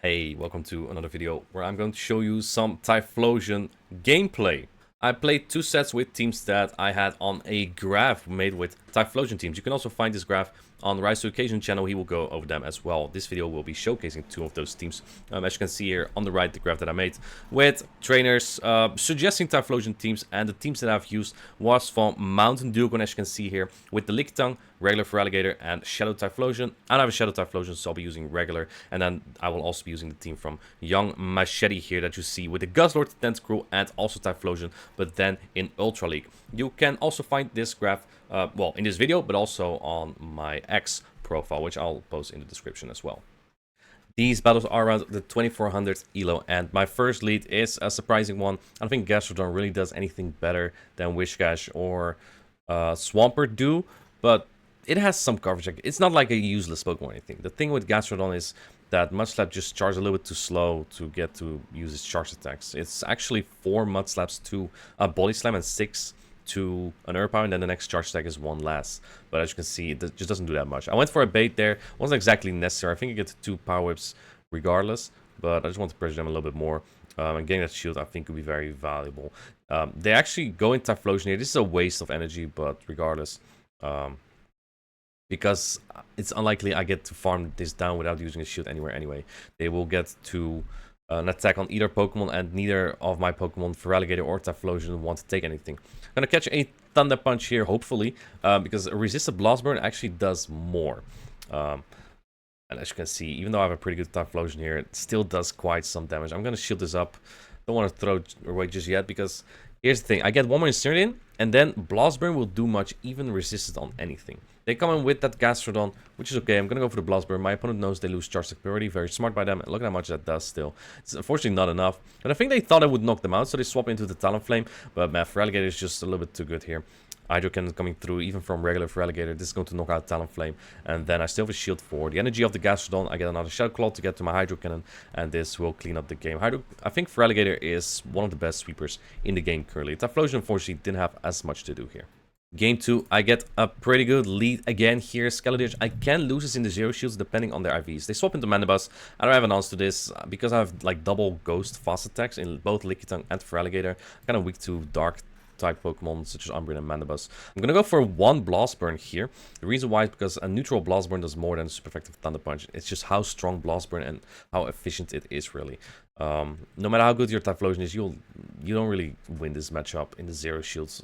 Hey, welcome to another video where I'm going to show you some TYPHLOSION gameplay. I played two sets with teams that I had on a graph made with TYPHLOSION teams. You can also find this graph on the Rise to Occasion channel. He will go over them as well. This video will be showcasing two of those teams. As you can see here on the right, the graph that I made with trainers suggesting TYPHLOSION teams, and the teams that I've used was from Mountain Dew, as you can see here, with the Lickitung, regular Feraligatr, and Shadow TYPHLOSION. I don't have a Shadow TYPHLOSION, so I'll be using regular, and then I will also be using the team from Young Machete here that you see with the Guzzlord, Tentacruel, and also TYPHLOSION, but then in Ultra League. You can also find this graph, well, in this video, but also on my X profile, which I'll post in the description as well. These battles are around the 2400 elo, and my first lead is a surprising one. I don't think Gastrodon really does anything better than Whiscash or Swampert do, but it has some coverage. It's not like a useless Pokemon or anything. The thing with Gastrodon is that Mudslap just charges a little bit too slow to get to use its charge attacks. It's actually 4 Mudslaps to a Body Slam and 6 to an Earth Power, and then the next charge attack is 1 less. But as you can see, it just doesn't do that much. I went for a bait there. Wasn't exactly necessary. I think you get 2 Power Whips regardless, but I just want to pressure them a little bit more. And getting that shield, I think, could be very valuable. They actually go into TYPHLOSION here. This is a waste of energy, but regardless, because it's unlikely I get to farm this down without using a shield anywhere anyway. They will get to an attack on either Pokemon, and neither of my Pokemon, Feraligatr or TYPHLOSION, want to take anything. I'm gonna catch a Thunder Punch here, hopefully, because a resisted Blast Burn actually does more. And as you can see, even though I have a pretty good TYPHLOSION here, it still does quite some damage. I'm gonna shield this up. Don't want to throw it away just yet, because here's the thing. I get one more Incineroar, and then Blast Burn will do much, even resisted on anything. They come in with that Gastrodon, which is okay. I'm going to go for the Blast Burn. My opponent knows they lose charge superiority. Very smart by them. Look at how much that does still. It's unfortunately not enough. But I think they thought I would knock them out, so they swap into the Talonflame. But man, Feraligatr is just a little bit too good here. Hydro Cannon coming through, even from regular Feraligatr. This is going to knock out Talonflame. And then I still have a shield for the energy of the Gastrodon. I get another Shadow Claw to get to my Hydro Cannon, and this will clean up the game. I think Feraligatr is one of the best sweepers in the game currently. TYPHLOSION, unfortunately, didn't have as much to do here. Game 2, I get a pretty good lead again here. Skeledirge, I can lose this in the Zero Shields depending on their IVs. They swap into Mandibuzz. I don't have an answer to this because I have like double Ghost fast attacks in both Lickitung and Feraligatr. I'm kind of weak to Dark type Pokemon such as Umbreon and Mandibuzz. I'm gonna go for 1 Blast Burn here. The reason why is because a neutral Blast Burn does more than a super effective Thunder Punch. It's just how strong Blast Burn and how efficient it is really. No matter how good your TYPHLOSION is, you don't really win this matchup in the Zero Shields.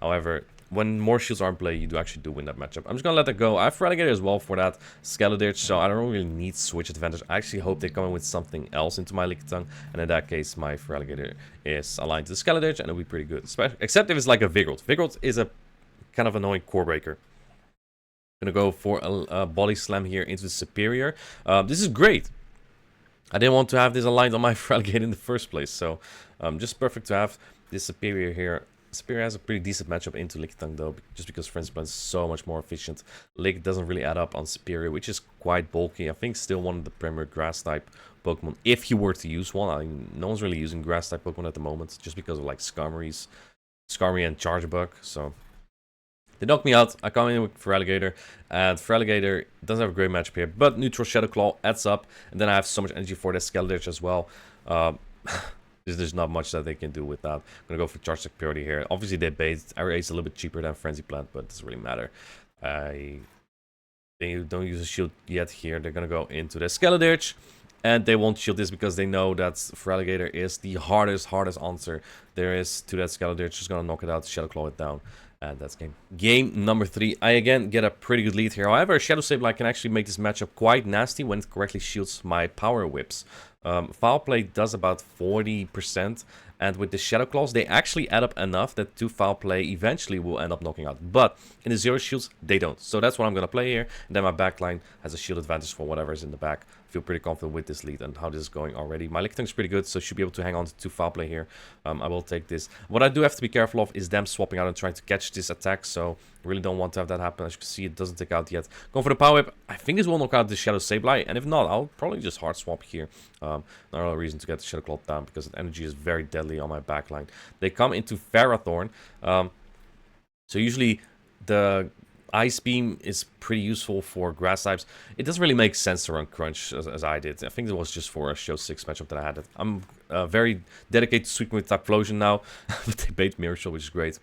However, when more shields are in play, you actually do win that matchup. I'm just gonna let that go. I have Feraligatr as well for that Skeledirge, so I don't really need switch advantage. I actually hope they come in with something else into my Lickitung, and in that case, my Feraligatr is aligned to the Skeledirge, and it'll be pretty good. Except if it's like a Vigoroth. Vigoroth is a kind of annoying core breaker. I'm gonna go for a Body Slam here into the Superior. This is great. I didn't want to have this aligned on my Feraligatr in the first place, so just perfect to have this Superior here. Superior has a pretty decent matchup into Lickitung though, just because Frenzy Plant is so much more efficient. Lick doesn't really add up on Superior, which is quite bulky. I think still one of the premier Grass type Pokemon, if you were to use one. I mean, no one's really using Grass type Pokemon at the moment, just because of like Skarmory and Charjabug. So they knock me out. I come in with Feraligatr, and Feraligatr doesn't have a great matchup here, but neutral Shadow Claw adds up, and then I have so much energy for the Skeledirge as well. There's not much that they can do with that. I'm gonna go for charge superiority here. Obviously, they bait. Area is a little bit cheaper than Frenzy Plant, but it doesn't really matter. They don't use a shield yet here. They're gonna go into the Skeledirge, and they won't shield this because they know that Feraligatr is the hardest answer there is to that Skeledirge. Just gonna knock it out, Shadow Claw it down. And that's game. Game number 3. I again get a pretty good lead here. However, Shadow Sableye can actually make this matchup quite nasty when it correctly shields my Power Whips. Foul Play does about 40%, and with the Shadow Claws, they actually add up enough that 2 Foul Play eventually will end up knocking out. But in the Zero Shields, they don't. So that's what I'm going to play here. And then my backline has a shield advantage for whatever is in the back. I feel pretty confident with this lead and how this is going already. My Lickitung is pretty good, so should be able to hang on to 2 Foul Play here. I will take this. What I do have to be careful of is them swapping out and trying to catch this attack, so I really don't want to have that happen. As you can see, it doesn't take out yet. Going for the Power Whip. I think this will knock out the Shadow Sableye, and if not, I'll probably just hard swap here. Not a reason to get the Shadow Claw down, because the energy is very deadly on my backline. They come into Ferrothorn. So usually the Ice Beam is pretty useful for grass types. It doesn't really make sense to run Crunch as I did. I think it was just for a Show 6 matchup that I had it. I'm very dedicated to sweeping with TYPHLOSION now, but they bait Mirror Shield, which is great.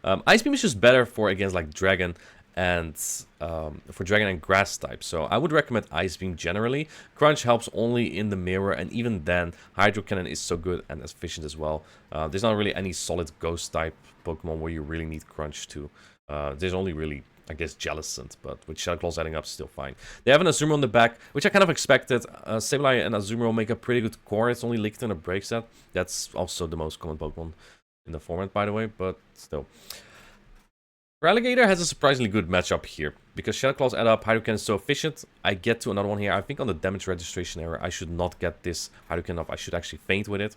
Ice Beam is just better for against like Dragon and grass type, so I would recommend Ice Beam generally. Crunch helps only in the mirror, and even then Hydro Cannon is so good and efficient as well. There's not really any solid ghost type Pokemon where you really need Crunch to. There's only really, I guess, Jellicent, but with Shadow Claws adding up, still fine. They have an Azumarill on the back, which I kind of expected. Sableye and Azumarill make a pretty good core. It's only Lickitung that breaks that. That's also the most common Pokemon in the format, by the way, but still. Feraligatr has a surprisingly good matchup here, because Shadow Claws add up, Hydro Cannon is so efficient. I get to another one here. I think on the damage registration error, I should not get this Hydro Cannon up. I should actually faint with it.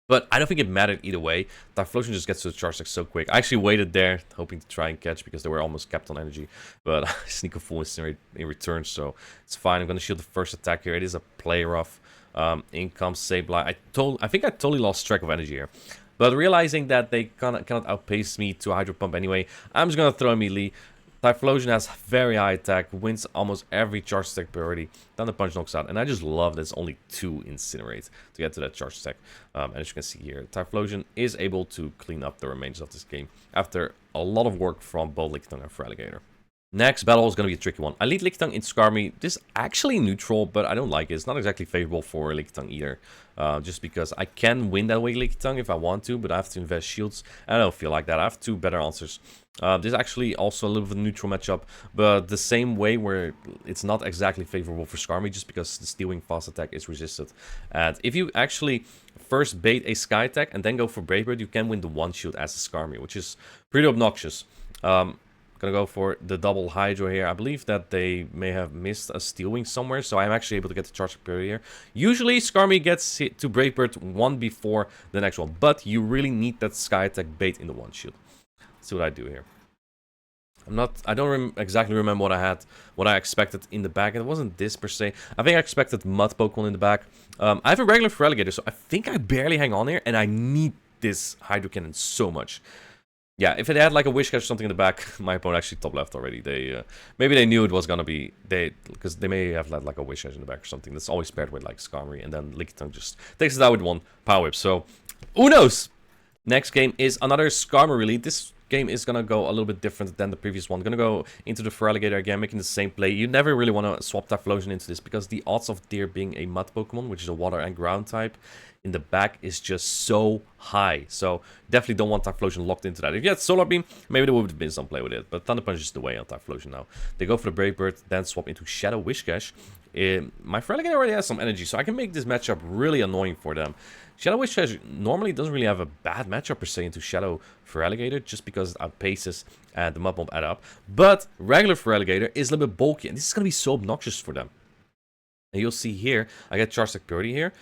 But I don't think it mattered either way. TYPHLOSION just gets to the charge deck so quick. I actually waited there, hoping to try and catch, because they were almost capped on energy. But I sneak a full incinerate in return, so it's fine. I'm going to shield the first attack here. It is a play rough. In comes Sableye. I think I totally lost track of energy here. But realizing that they cannot outpace me to Hydro Pump anyway, I'm just going to throw immediately. TYPHLOSION has very high attack, wins almost every charge stack priority. Thunder Punch knocks out, and I just love that it's only 2 Incinerate to get to that charge stack. And as you can see here, TYPHLOSION is able to clean up the remains of this game after a lot of work from both Lickitung and Feraligatr. Next battle is going to be a tricky one. I lead Lickitung in Skarmory. This is actually neutral, but I don't like it. It's not exactly favorable for Lickitung either. Just because I can win that way Lickitung if I want to, but I have to invest shields. I don't feel like that. I have 2 better answers. This is actually also a little bit of a neutral matchup, but the same way where it's not exactly favorable for Skarmory, just because the Steel Wing fast attack is resisted. And if you actually first bait a Sky attack and then go for Brave Bird, you can win the 1 shield as a Skarmory, which is pretty obnoxious. Gonna go for the double Hydro here. I believe that they may have missed a Steel Wing somewhere, so I'm actually able to get the charge period here. Usually Skarmory gets hit to Brave Bird 1 before the next one, but you really need that Sky attack bait in the 1 shield. Let's see what I do here. I don't exactly remember what I expected in the back. It wasn't this per se. I think I expected Mud Pokemon in the back. I have a regular Feraligatr, so I think I barely hang on here, and I need this Hydro Cannon so much. Yeah, if it had like a Wish Catch or something in the back, my opponent actually top left already. Maybe they knew it was gonna be because they may have like a Wish Catch in the back or something. That's always paired with like Skarmory, and then Lickitung just takes it out with 1 Power Whip. So who knows? Next game is another Skarmory lead. This game is gonna go a little bit different than the previous one. Gonna go into the Feraligatr again, making the same play. You never really want to swap TYPHLOSION into this, because the odds of Deer being a Mud Pokemon, which is a water and ground type, in the back is just so high. So definitely don't want TYPHLOSION locked into that. If you had Solar Beam, maybe there would have been some play with it, but Thunder Punch is the way on TYPHLOSION now. They go for the Brave Bird, then swap into Shadow Whiscash. My Feraligatr already has some energy, so I can make this matchup really annoying for them. Shadow Whiscash normally doesn't really have a bad matchup per se into Shadow Feraligatr, just because it outpaces and the Mud Bomb add up. But regular Feraligatr is a little bit bulky, and this is going to be so obnoxious for them. And you'll see here, I get Charge Attack Purity here.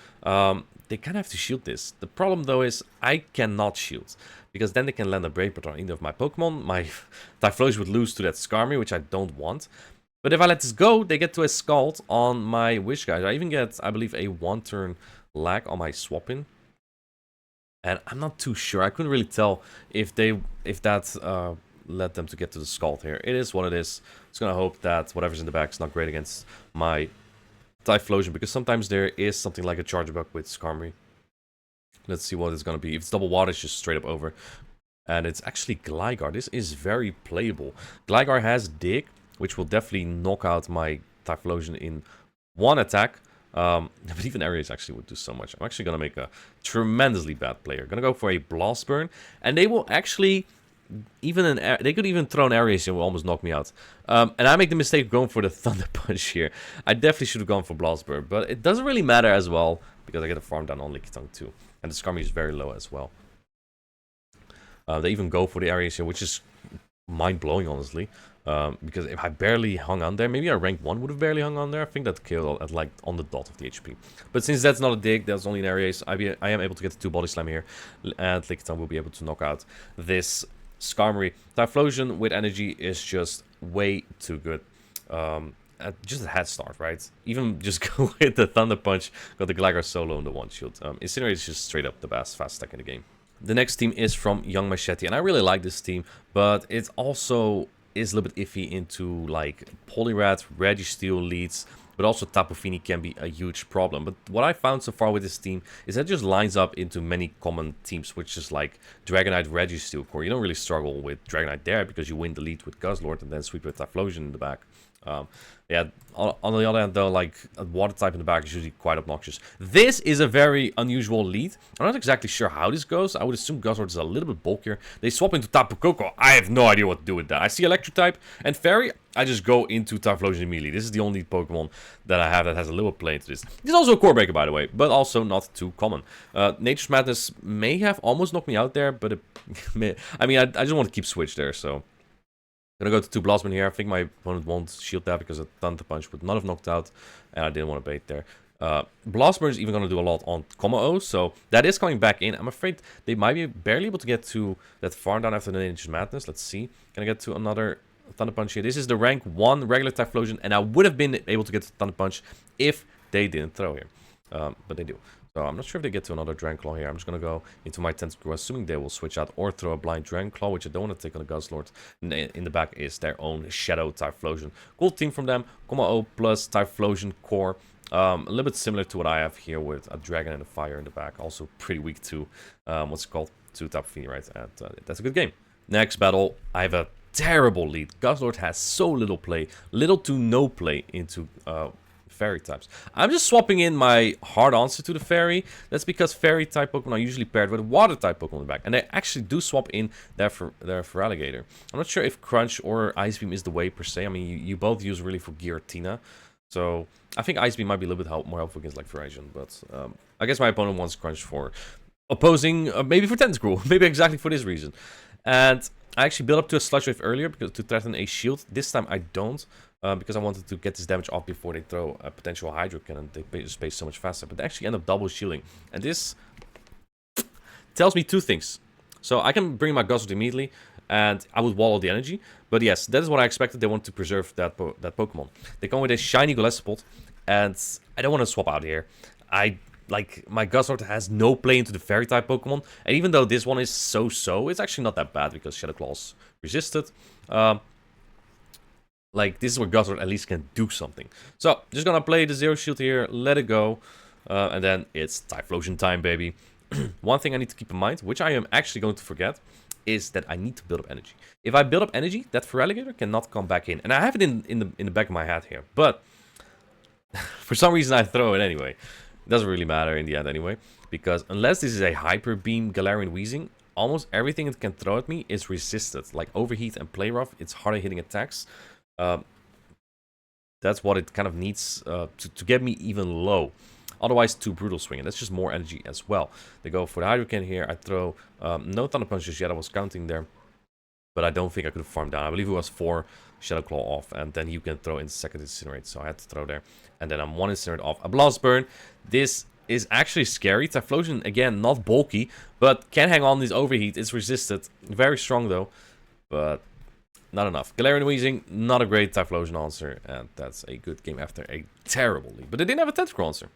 They kind of have to shield this. The problem though is I cannot shield, because then they can land a Brave Bird on either of my Pokemon. My TYPHLOSION would lose to that Skarmory, which I don't want. But if I let this go, they get to a Scald on my Wish Guys. I even get, I believe, a 1-turn lag on my swap-in. And I'm not too sure. I couldn't really tell if that led them to get to the Scald here. It is what it is. I'm just gonna hope that whatever's in the back is not great against my TYPHLOSION, because sometimes there is something like a Charge Bug with Skarmory. Let's see what it's gonna be. If it's double water, it's just straight up over. And it's actually Gligar. This is very playable. Gligar has Dig, which will definitely knock out my TYPHLOSION in 1 attack. But even Aries actually would do so much. I'm actually gonna make a tremendously bad player. Gonna go for a Blast Burn, and they will actually they could even throw an Aries and will almost knock me out. And I make the mistake of going for the Thunder Punch here. I definitely should have gone for Blast Burn, but it doesn't really matter as well, because I get a farm down on Lickitung too, and the Skarmory is very low as well. They even go for the Aries here, which is mind-blowing, honestly. Because if I barely hung on there, maybe a rank 1 would have barely hung on there. I think that killed at like on the dot of the HP. But since that's not a dig, that's only an Aries, I am able to get the 2 Body Slam here, and Lickitung will be able to knock out this Skarmory. TYPHLOSION with energy is just way too good. Just a head start, right? Even just go with the Thunder Punch, got the Gligar solo and the 1 shield. Incinerate is just straight up the best fast attack in the game. The next team is from Young Machete, and I really like this team, but it's also is a little bit iffy into like Poliwrath, Registeel leads, but also Tapu Fini can be a huge problem. But what I found so far with this team is that it just lines up into many common teams, which is like Dragonite, Registeel core. You don't really struggle with Dragonite there because you win the lead with Guzzlord and then sweep with TYPHLOSION in the back. Yeah, on the other hand though, like a water type in the back is usually quite obnoxious. This is a very unusual lead. I'm not exactly sure how this goes. I would assume Guzzlord is a little bit bulkier. They swap into Tapu Koko. I have no idea what to do with that. I see Electric type and Fairy. I just go into TYPHLOSION immediately. This is the only Pokemon that I have that has a little play into this. This is also a core breaker, by the way, but also not too common. Nature's Madness may have almost knocked me out there, but I mean, I just want to keep switch there, so. Gonna go to 2 Blossom here. I think my opponent won't shield that because a Thunder Punch would not have knocked out, and I didn't want to bait there. Blossom is even gonna do a lot on Kommo-o, so that is coming back in. I'm afraid they might be barely able to get to that farm down after the Nature's Madness. Let's see. Can I get to another Thunder Punch here? This is the rank 1 regular TYPHLOSION, and I would have been able to get to Thunder Punch if they didn't throw here. But they do. So I'm not sure if they get to another Dragon Claw here. I'm just going to go into my Tentacruel, assuming they will switch out or throw a blind Dragon Claw, which I don't want to take on a Guzzlord. In the back is their own Shadow TYPHLOSION. Cool team from them. Kommo-o plus TYPHLOSION core. A little bit similar to what I have here with a Dragon and a Fire in the back. Also pretty weak to, what's it called? To Tapu Fini, right? And that's a good game. Next battle, I have a terrible lead. Guzzlord has so little play. Little to no play into Fairy types. I'm just swapping in my hard answer to the Fairy. That's because Fairy type Pokemon are usually paired with Water type Pokemon in the back. And they actually do swap in their Feraligatr. I'm not sure if Crunch or Ice Beam is the way per se. I mean, you both use really for Giratina. So I think Ice Beam might be a little bit more helpful against like Firaisian. But I guess my opponent wants Crunch for opposing, maybe for Tentacruel. Maybe exactly for this reason. And I actually built up to a Sludge Wave earlier because to threaten a shield. This time I don't. Because I wanted to get this damage off before they throw a potential Hydro Cannon. They just space so much faster. But they actually end up double shielding. And this tells me two things. So I can bring my Guzzlord immediately. And I would wallow the energy. But yes, that is what I expected. They want to preserve that Pokemon. They come with a shiny Golisopod. And I don't want to swap out here. Like, my Guzzlord has no play into the Fairy type Pokemon. And even though this one is so-so, it's actually not that bad because Shadow Claw's resisted. Like, this is where Guzzlord at least can do something. So, just gonna play the Zero Shield here, let it go. And then it's TYPHLOSION time, baby. One thing I need to keep in mind, which I am actually going to forget, is that I need to build up energy. If I build up energy, that Feraligatr cannot come back in. And I have it in the back of my head here. But, for some reason I throw it anyway. It doesn't really matter in the end anyway. Because unless this is a Hyper Beam Galarian Weezing, almost everything it can throw at me is resisted. Like Overheat and Play Rough, it's harder hitting attacks. That's what it kind of needs to get me even low. Otherwise, too brutal swing, and that's just more energy as well. They go for the Hydro Cannon here. I throw no Thunder Punches yet. I was counting there, but I don't think I could have farmed down. I believe it was 4 Shadow Claw off, and then you can throw in second Incinerate. So I had to throw there, and then I'm 1 Incinerate off. A Blast Burn. This is actually scary. TYPHLOSION, again, not bulky, but can hang on this Overheat. It's resisted. Very strong, though, but not enough. Galarian Weezing, not a great TYPHLOSION answer, and that's a good game after a terrible lead. But they didn't have a Tentacruel answer.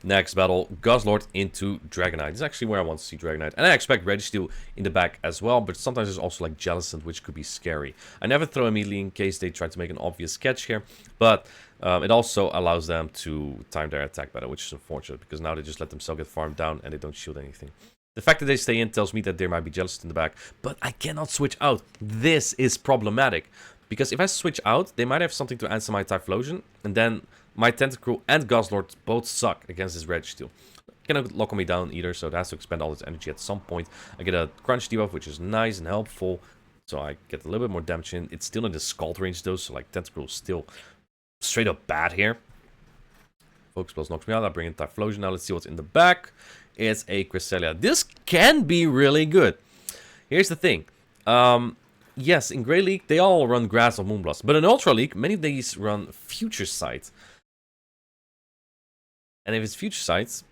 Next battle, Guzzlord into Dragonite. This is actually where I want to see Dragonite. And I expect Registeel in the back as well, but sometimes there's also like Jellicent, which could be scary. I never throw immediately in case they try to make an obvious catch here, but it also allows them to time their attack better, which is unfortunate, because now they just let themselves get farmed down and they don't shield anything. The fact that they stay in tells me that there might be Jellicent in the back, but I cannot switch out. This is problematic, because if I switch out, they might have something to answer my TYPHLOSION, and then my Tentacruel and Guzzlord both suck against this Registeel. Cannot lock me down either, so it has to expend all its energy at some point. I get a Crunch debuff, which is nice and helpful, so I get a little bit more damage in. It's still in the Scald range though, so like Tentacruel is still straight up bad here. Focus Plus knocks me out. I bring in TYPHLOSION. Now let's see what's in the back. It's a Cresselia. This can be really good. Here's the thing. Yes, in Grey League, they all run Grass or Moonblast. But in Ultra League, many of these run Future Sight. And if it's Future Sight,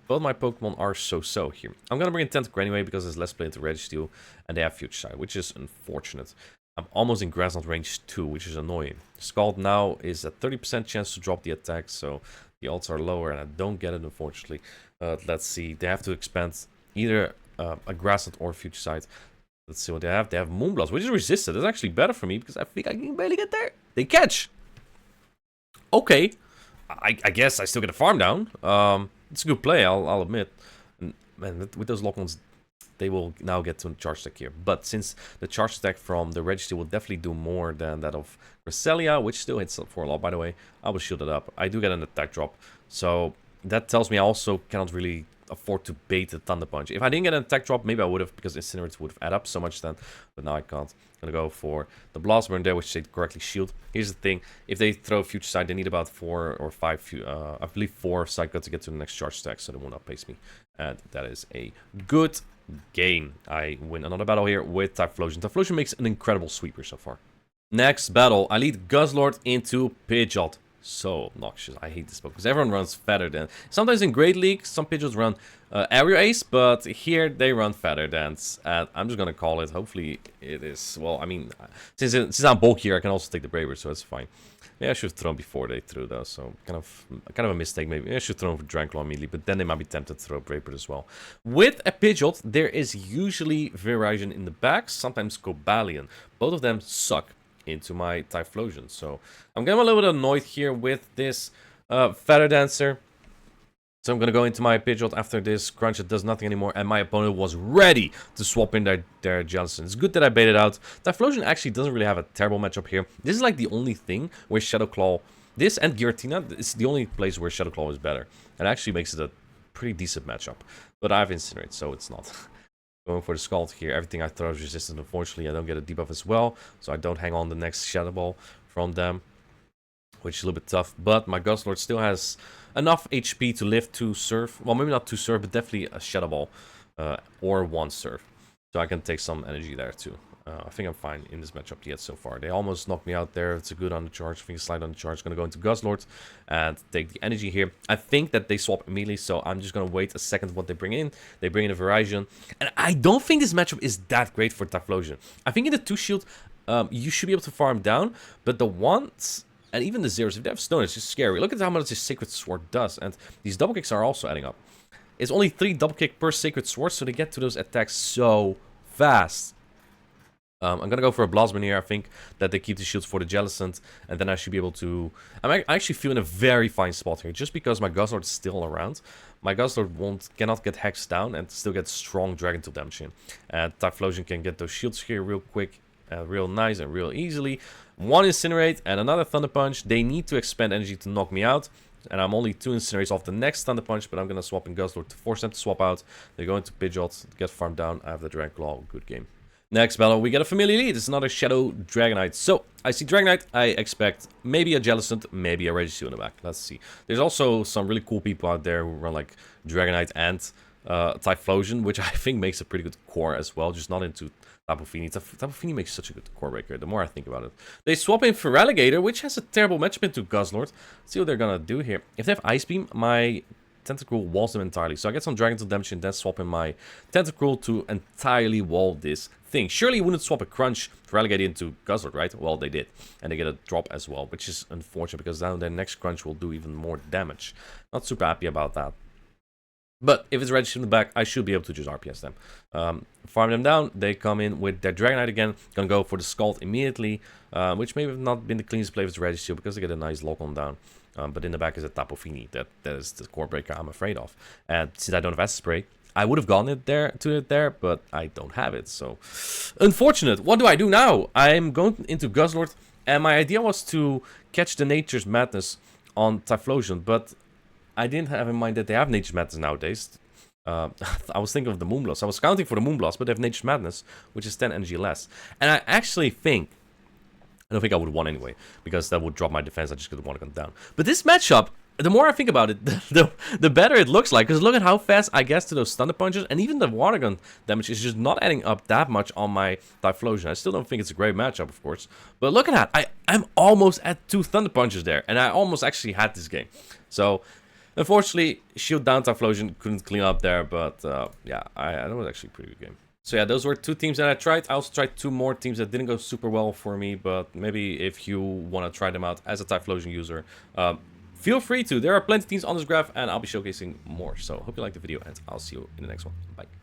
both my Pokemon are so-so here. I'm going to bring in Tentacruel anyway, because there's less play into Registeel. And they have Future Sight, which is unfortunate. I'm almost in Grass Knot range 2, which is annoying. Scald now is a 30% chance to drop the attack, so the odds are lower, and I don't get it, unfortunately. Let's see. They have to expand either a Grass Knot or Future Sight. Let's see what they have. They have Moonblast, which is resisted. That's actually better for me because I think I can barely get there. They catch. Okay. I guess I still get a farm down. It's a good play, I'll admit. And, man, with those lock-ons, they will now get to a charge stack here. But since the charge stack from the Registry will definitely do more than that of Cresselia, which still hits for a lot, by the way, I will shield it up. I do get an attack drop. So that tells me I also cannot really afford to bait the Thunder Punch. If I didn't get an attack drop, maybe I would have, because Incinerate would have added up so much then. But now I can't. I'm gonna go for the Blast Burn there, which they correctly shield. Here's the thing: if they throw Future Sight, they need about 4 or 5, I believe 4 Psycho to get to the next charge stack, so they will not pace me. And that is a good game. I win another battle here with TYPHLOSION. TYPHLOSION makes an incredible sweeper so far. Next battle, I lead Guzzlord into Pidgeot. So obnoxious. I hate this book because everyone runs Feather Dance. Sometimes in Great League, some Pidgeots run Aerial Ace, but here they run Feather Dance. And I'm just gonna call it. Hopefully it is. Well, I mean, since I'm bulkier, I can also take the Braver, so it's fine. Yeah, I should have thrown before they threw though, so kind of a mistake maybe. I should have thrown for Dranclaw immediately, but then they might be tempted to throw Braver as well. With a Pidgeot, there is usually Virizion in the back, sometimes Cobalion. Both of them suck into my TYPHLOSION, so I'm getting a little bit annoyed here with this Feather Dancer. So I'm gonna go into my Pidgeot after this crunch. It does nothing anymore, and my opponent was ready to swap in their Jellicent. It's good that I baited out. TYPHLOSION actually doesn't really have a terrible matchup here. This is like the only thing where Shadow Claw, this and Giratina, is the only place where Shadow Claw is better. It actually makes it a pretty decent matchup. But I have Incinerate, so it's not. Going for the Scald here. Everything I throw is resistant. Unfortunately, I don't get a debuff as well, so I don't hang on the next Shadow Ball from them, which is a little bit tough. But my Guzzlord still has enough HP to live 2 Surf. Well, maybe not 2 Surf, but definitely a Shadow Ball or 1 Surf. So I can take some energy there too. I think I'm fine in this matchup yet so far. They almost knocked me out there. It's a good on the charge. I think a slide on the charge. Going to go into Guzzlord and take the energy here. I think that they swap immediately, so I'm just going to wait a second what they bring in. They bring in a Virizion. And I don't think this matchup is that great for TYPHLOSION. I think in the 2 shield, you should be able to farm down, but the 1s and even the 0s, if they have stone, it's just scary. Look at how much this Sacred Sword does, and these double kicks are also adding up. It's only 3 double kick per Sacred Sword, so they get to those attacks so fast. I'm gonna go for a Blossom here. I think that they keep the shields for the Jellicent, and then I should be able to... I actually feel in a very fine spot here, just because my Guzzlord is still around. My Guzzlord cannot get hexed down and still get strong Dragon Tail damage in. And TYPHLOSION can get those shields here real quick, real nice and real easily. 1 Incinerate and another Thunder Punch. They need to expend energy to knock me out. And I'm only 2 Incinerates off the next Thunder Punch, but I'm gonna swap in Guzzlord to force them to swap out. They go into Pidgeot, get farmed down. I have the Dranclaw. Good game. Next battle, we get a familiar lead. It's another Shadow Dragonite. So, I see Dragonite. I expect maybe a Jellicent, maybe a Registeel in the back. Let's see. There's also some really cool people out there who run like Dragonite and TYPHLOSION, which I think makes a pretty good core as well, just not into Tapu Fini. Tapu Fini makes such a good core breaker, the more I think about it. They swap in Feraligatr, which has a terrible matchup into Guzzlord. Let's see what they're gonna do here. If they have Ice Beam, my Tentacruel walls them entirely. So I get some Dragon Tail damage and then swap in my Tentacruel to entirely wall this thing. Surely you wouldn't swap a Crunch Feraligatr into Guzzlord, right? Well, they did. And they get a drop as well, which is unfortunate because now their next Crunch will do even more damage. Not super happy about that. But if it's registered in the back, I should be able to just RPS them. Farm them down. They come in with their Dragonite again. Gonna go for the Scald immediately, which may have not been the cleanest play with the Registeel because they get a nice lock on down. But in the back is a Tapu Fini. That is the core breaker I'm afraid of. And since I don't have Acid Spray, I would have gone to it there, but I don't have it. So unfortunate. What do I do now? I'm going into Guzzlord, and my idea was to catch the Nature's Madness on TYPHLOSION, but I didn't have in mind that they have Nature's Madness nowadays. I was thinking of the Moonblast. I was counting for the Moonblast, but they have Nature's Madness, which is 10 energy less. And I actually think... I don't think I would have won anyway, because that would drop my defense. I just could have won it down. But this matchup, the more I think about it, the better it looks like. Because look at how fast I get to those Thunder Punches, and even the Water Gun damage is just not adding up that much on my TYPHLOSION. I still don't think it's a great matchup, of course. But look at that. I'm almost at 2 Thunder Punches there, and I almost actually had this game. So... unfortunately, shield down TYPHLOSION couldn't clean up there, but yeah, that was actually a pretty good game. So yeah, those were 2 teams that I tried. I also tried 2 more teams that didn't go super well for me, but maybe if you want to try them out as a TYPHLOSION user, feel free to. There are plenty of teams on this graph, and I'll be showcasing more. So hope you liked the video, and I'll see you in the next one. Bye.